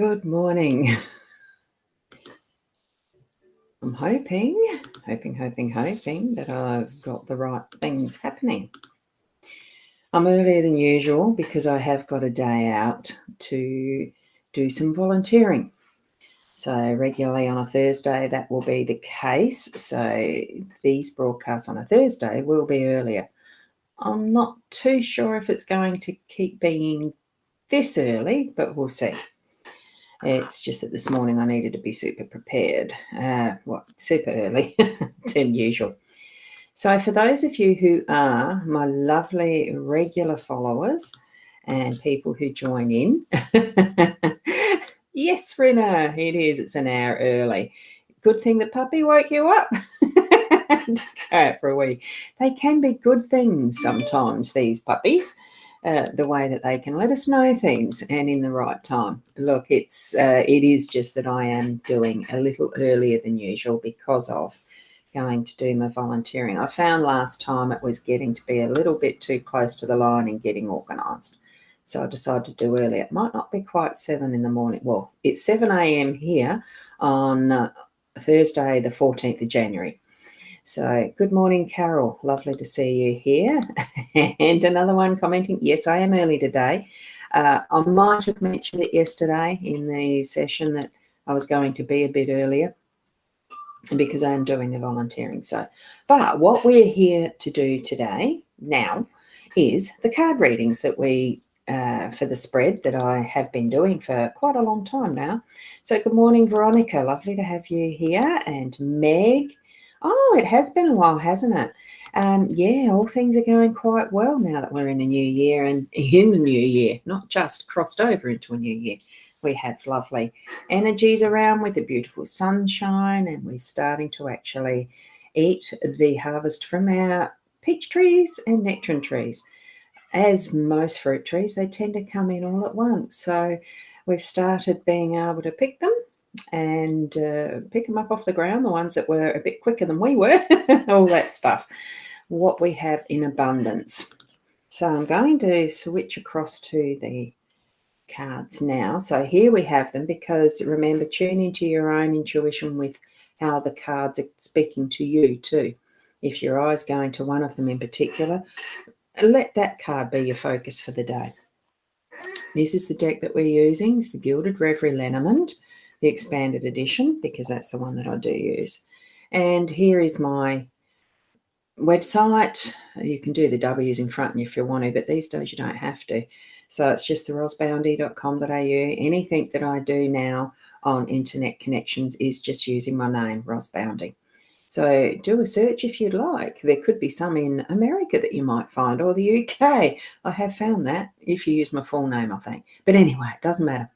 Good morning. I'm hoping that I've got the right things happening. I'm earlier than usual because I have got a day out to do some volunteering. So regularly on a Thursday, that will be the case. So these broadcasts on a Thursday will be earlier. I'm not too sure if it's going to keep being this early, but we'll see. It's just that this morning I needed to be super prepared, super early than usual. So for those of you who are my lovely regular followers and people who join in, yes, Rena, it is. It's an hour early. Good thing the puppy woke you up to go out for a wee. They can be good things sometimes, these puppies. The way that they can let us know things and in the right time. Look, it is just that I am doing a little earlier than usual because of going to do my volunteering. I found last time it was getting to be a little bit too close to the line and getting organised. So I decided to do early. It might not be quite 7 in the morning. Well, it's 7 a.m. here on Thursday, the 14th of January. So good morning, Carol. Lovely to see you here. And another one commenting, yes, I am early today. I might have mentioned it yesterday in the session that I was going to be a bit earlier because I am doing the volunteering. But what we're here to do today now is the card readings that we for the spread that I have been doing for quite a long time now. So good morning, Veronica. Lovely to have you here. And Meg. Oh, it has been a while, hasn't it? Yeah, all things are going quite well now that we're in a new year and in the new year, not just crossed over into a new year. We have lovely energies around with the beautiful sunshine, and we're starting to actually eat the harvest from our peach trees and nectarine trees. As most fruit trees, they tend to come in all at once. So we've started being able to pick them and pick them up off the ground, the ones that were a bit quicker than we were, all that stuff, what we have in abundance. So I'm going to switch across to the cards now. So here we have them because remember, tune into your own intuition with how the cards are speaking to you too. If your eye's going to one of them in particular, let that card be your focus for the day. This is the deck that we're using. It's the Gilded Reverie Lenormand, the expanded edition, because that's the one that I do use. And here is my website. You can do the W's in front if you want to, but these days you don't have to. So it's just the rosboundy.com.au. Anything that I do now on internet connections is just using my name, Ros Boundy. So do a search if you'd like. There could be some in America that you might find, or the UK. I have found that if you use my full name, I think. But anyway, it doesn't matter.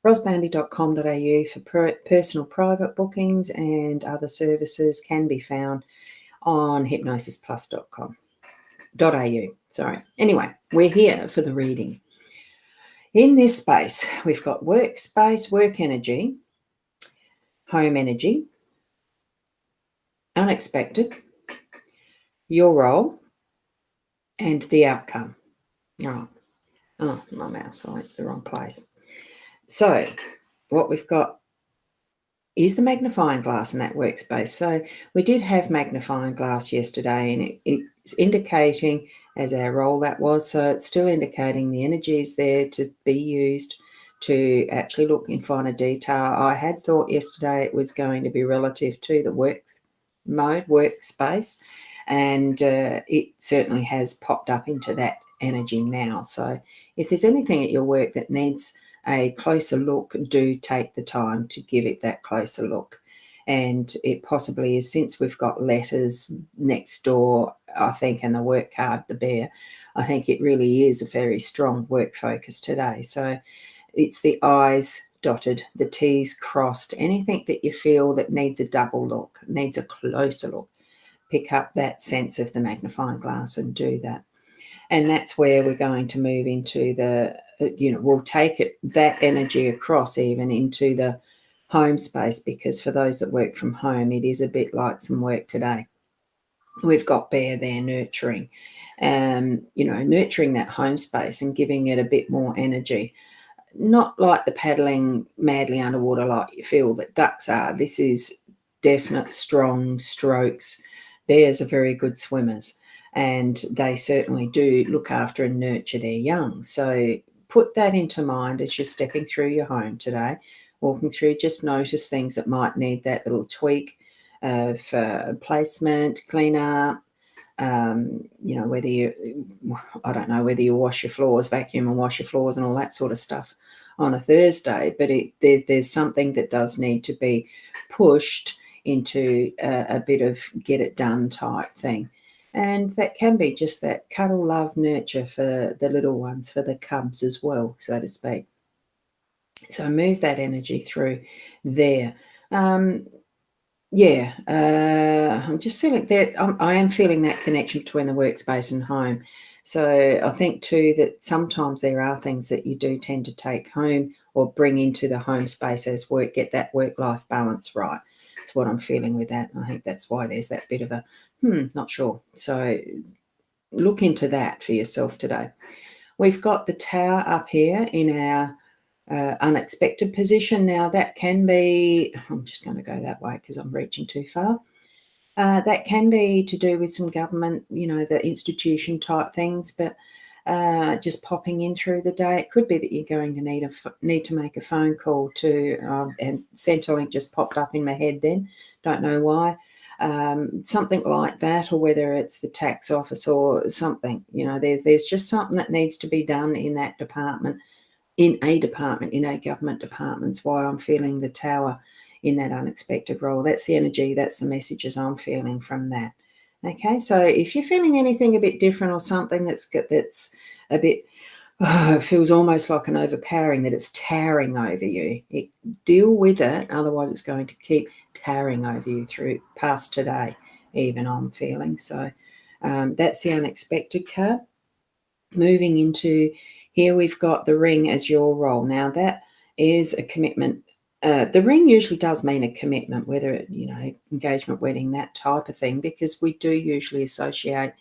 rosboundy.com.au for personal private bookings and other services can be found on hypnosisplus.com.au. Sorry. Anyway, we're here for the reading. In this space, we've got workspace, work energy, home energy, unexpected, your role, and the outcome. All right. Oh, my mouse, I went to the wrong place. So what we've got is the magnifying glass in that workspace. So we did have magnifying glass yesterday, and it's indicating as our role that was. So it's still indicating the energy is there to be used to actually look in finer detail. I had thought yesterday it was going to be relative to the work mode, workspace, and it certainly has popped up into that energy now. So if there's anything at your work that needs a closer look, do take the time to give it that closer look. And it possibly is, since we've got letters next door, I think, and the work card, the bear, I think it really is a very strong work focus today. So it's the I's dotted, the T's crossed, anything that you feel that needs a double look, needs a closer look, pick up that sense of the magnifying glass and do that. And that's where we're going to move into the, we'll take that energy across even into the home space, because for those that work from home, it is a bit like some work today. We've got Bear there nurturing, nurturing that home space and giving it a bit more energy. not like the paddling madly underwater like you feel that ducks are. This is definite strong strokes. Bears are very good swimmers, and they certainly do look after and nurture their young. So put that into mind as you're stepping through your home today, walking through. Just notice things that might need that little tweak of placement, clean up. Whether I don't know whether you wash your floors, vacuum and wash your floors and all that sort of stuff on a Thursday, but there's something that does need to be pushed into a bit of get it done type thing. And that can be just that cuddle, love, nurture for the little ones, for the cubs as well, so to speak. So move that energy through there. I'm just feeling that I am feeling that connection between the workspace and home. So I think too that sometimes there are things that you do tend to take home or bring into the home space as work, get that work-life balance right. That's what I'm feeling with that. And I think that's why there's that bit of a, not sure. So look into that for yourself today. We've got the tower up here in our unexpected position. Now that can be, I'm just going to go that way because I'm reaching too far. That can be to do with some government, the institution type things, but just popping in through the day. It could be that you're going to need to make a phone call to, and Centrelink just popped up in my head then, don't know why. Something like that, or whether it's the tax office or something, there's just something that needs to be done in that department, in a government department's why I'm feeling the tower in that unexpected role. That's the energy, that's the messages I'm feeling from that. Okay, so if you're feeling anything a bit different or something that's a bit, feels almost like an overpowering, that it's towering over you, deal with it, otherwise it's going to keep towering over you through past today, even I'm feeling. So that's the unexpected card. Moving into here, we've got the ring as your role. Now that is a commitment. The ring usually does mean a commitment, whether engagement, wedding, that type of thing, because we do usually associate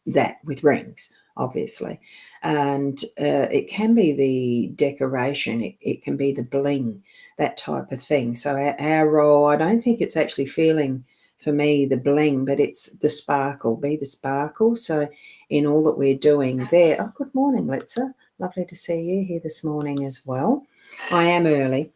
that with rings, obviously. And it can be the decoration, it can be the bling, that type of thing. So our role, I don't think it's actually feeling for me the bling, but it's the sparkle, be the sparkle. So in all that we're doing there. Oh, good morning, Litza. Lovely to see you here this morning as well. I am early.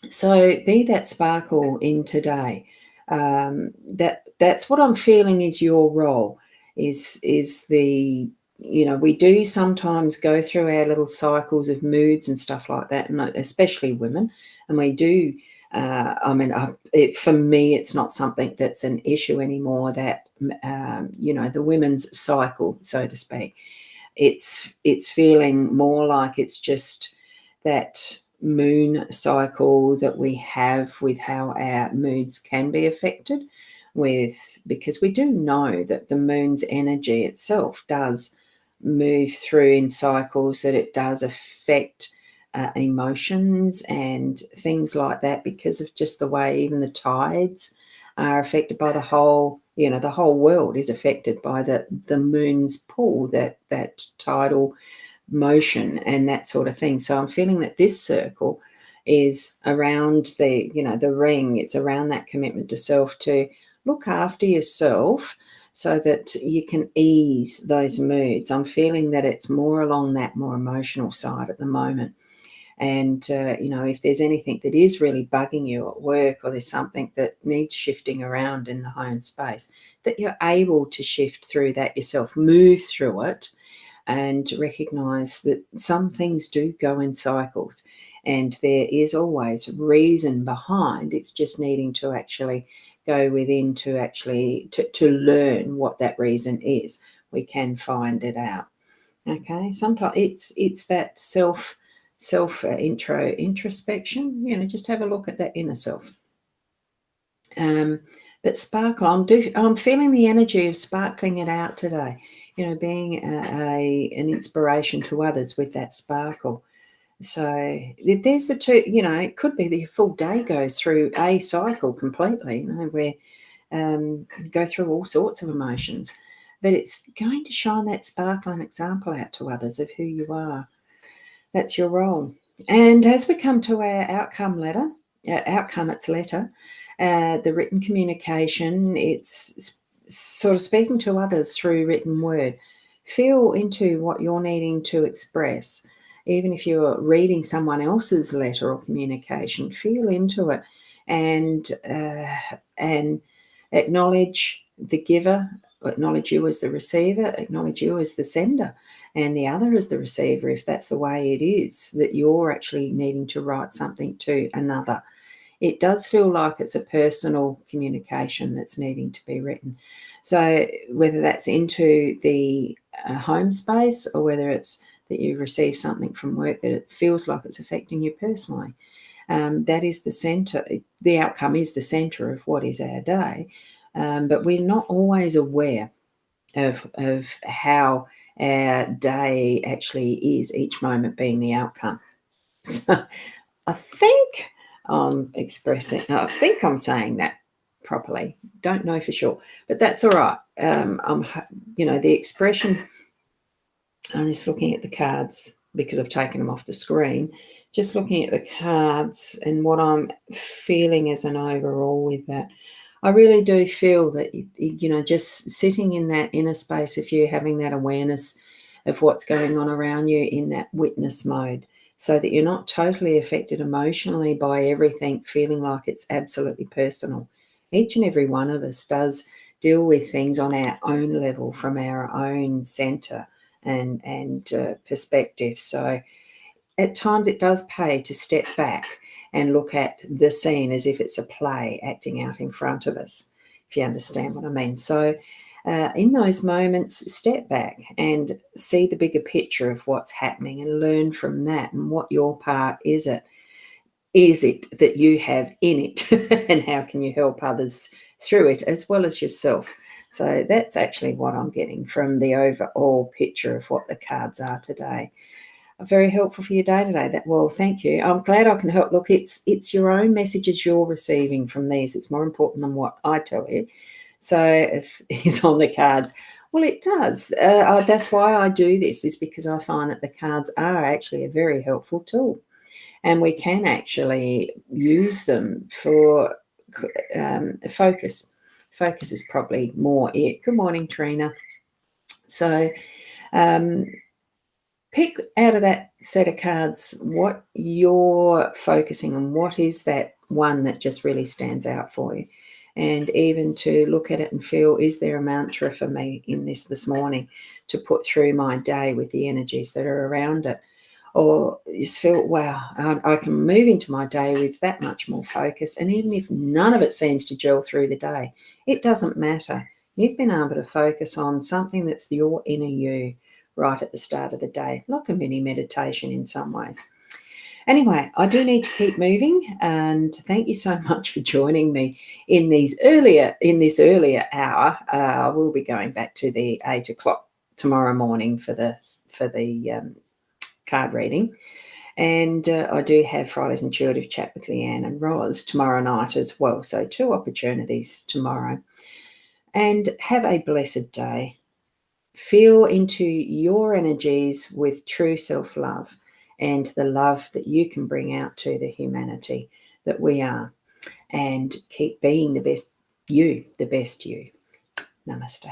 So be that sparkle in today. That's what I'm feeling is your role, is the, we do sometimes go through our little cycles of moods and stuff like that, and especially women, and we do, for me, it's not something that's an issue anymore, that, the women's cycle, so to speak. It's feeling more like it's just that moon cycle that we have with how our moods can be affected because we do know that the moon's energy itself does move through in cycles, that it does affect emotions and things like that, because of just the way even the tides are affected by the whole, the whole world is affected by the moon's pull, that tidal motion and that sort of thing. So I'm feeling that this circle is around the ring. It's around that commitment to self, to look after yourself so that you can ease those moods. I'm feeling that it's more along that more emotional side at the moment. And, if there's anything that is really bugging you at work, or there's something that needs shifting around in the home space, that you're able to shift through that yourself, move through it, and recognize that some things do go in cycles, and there is always reason behind. It's just needing to actually go within to learn what that reason is. We can find it out. Okay, sometimes it's that self introspection. Just have a look at that inner self. But sparkle, I'm feeling the energy of sparkling it out today. Being an inspiration to others with that sparkle. So there's the two. It could be the full day goes through a cycle completely. Where go through all sorts of emotions. but it's going to shine that sparkling example out to others of who you are. That's your role. And as we come to our outcome, it's letter, the written communication, it's sort of speaking to others through written word. Feel into what you're needing to express. Even if you're reading someone else's letter or communication, feel into it and acknowledge the giver, acknowledge you as the receiver, acknowledge you as the sender, and the other as the receiver, if that's the way it is, that you're actually needing to write something to another. It does feel like it's a personal communication that's needing to be written. So whether that's into the home space or whether it's that you receive something from work that it feels like it's affecting you personally, that is the centre. The outcome is the centre of what is our day, but we're not always aware of how our day actually is, each moment being the outcome. So I think I think I'm saying that properly. Don't know for sure, but that's all right. The expression, I'm just looking at the cards because I've taken them off the screen, just looking at the cards and what I'm feeling as an overall with that. I really do feel that, just sitting in that inner space of you, having that awareness of what's going on around you in that witness mode, so that you're not totally affected emotionally by everything, feeling like it's absolutely personal. Each and every one of us does deal with things on our own level from our own center and perspective. So at times it does pay to step back and look at the scene as if it's a play acting out in front of us, if you understand what I mean. So in those moments, step back and see the bigger picture of what's happening and learn from that and what your part is it that you have in it and how can you help others through it as well as yourself. So that's actually what I'm getting from the overall picture of what the cards are today. Very helpful for your day today. Well, thank you. I'm glad I can help. Look, it's your own messages you're receiving from these. It's more important than what I tell you. So if it's on the cards, well, it does. That's why I do this, is because I find that the cards are actually a very helpful tool, and we can actually use them for focus. Focus is probably more it. Good morning, Trina. So pick out of that set of cards what you're focusing on. What is that one that just really stands out for you? And even to look at it and feel, is there a mantra for me in this morning to put through my day with the energies that are around it? Or just feel, wow, I can move into my day with that much more focus. And even if none of it seems to gel through the day, it doesn't matter. You've been able to focus on something that's your inner you right at the start of the day, like a mini meditation in some ways. Anyway, I do need to keep moving, and thank you so much for joining me in this earlier hour. I will be going back to the 8 o'clock tomorrow morning for the card reading. And I do have Friday's Intuitive Chat with Leanne and Roz tomorrow night as well. So 2 opportunities tomorrow. And have a blessed day. Feel into your energies with true self-love and the love that you can bring out to the humanity that we are. And keep being the best you, the best you. Namaste.